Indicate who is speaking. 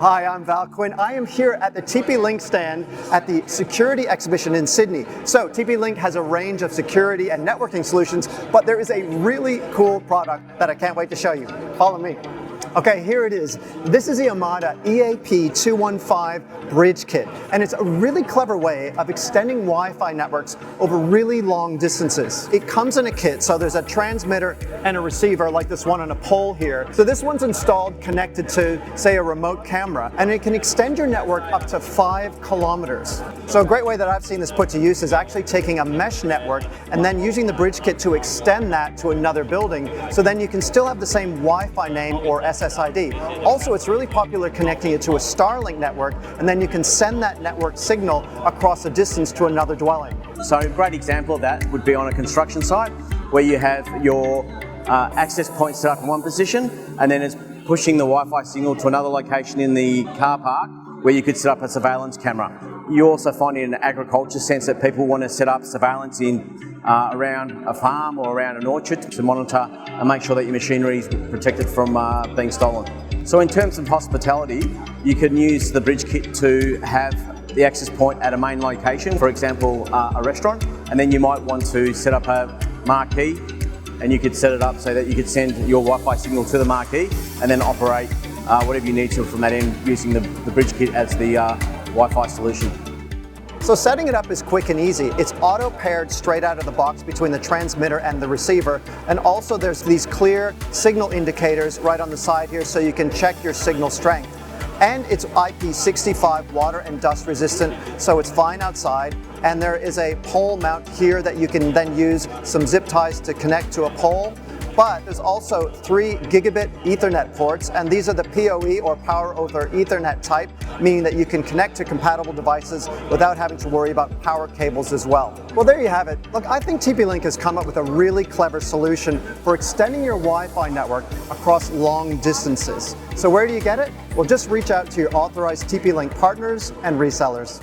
Speaker 1: Hi, I'm Quinn. I am here at the TP-Link stand at the Security Exhibition in Sydney. So TP-Link has a range of security and networking solutions, but there is a really cool product that I can't wait to show you. Follow me. Okay, here it is. This is the Omada EAP215-Bridge KIT, and it's a really clever way of extending Wi-Fi networks over really long distances. It comes in a kit, so there's a transmitter and a receiver like this one on a pole here. So this one's installed connected to, say, a remote camera, and it can extend your network up to 5 kilometers. So a great way that I've seen this put to use is actually taking a mesh network and then using the Bridge KIT to extend that to another building, so then you can still have the same Wi-Fi name or SSID. Also, it's really popular connecting it to a Starlink network, and then you can send that network signal across a distance to another dwelling.
Speaker 2: So a great example of that would be on a construction site where you have your access point set up in one position, and then it's pushing the Wi-Fi signal to another location in the car park where you could set up a surveillance camera. You also find in an agriculture sense that people want to set up surveillance in around a farm or around an orchard to monitor and make sure that your machinery is protected from being stolen. So in terms of hospitality, you can use the Bridge KIT to have the access point at a main location, for example a restaurant, and then you might want to set up a marquee, and you could set it up so that you could send your Wi-Fi signal to the marquee and then operate whatever you need to from that end using the Bridge KIT as the Wi-Fi solution.
Speaker 1: So setting it up is quick and easy. It's auto-paired straight out of the box between the transmitter and the receiver, and also there's these clear signal indicators right on the side here so you can check your signal strength. And it's IP65 water and dust resistant, so it's fine outside. And there is a pole mount here that you can then use some zip ties to connect to a pole. But there's also 3 gigabit Ethernet ports, and these are the PoE or Power over Ethernet type, meaning that you can connect to compatible devices without having to worry about power cables as well. Well, there you have it. Look, I think TP-Link has come up with a really clever solution for extending your Wi-Fi network across long distances. So where do you get it? Well, just reach out to your authorized TP-Link partners and resellers.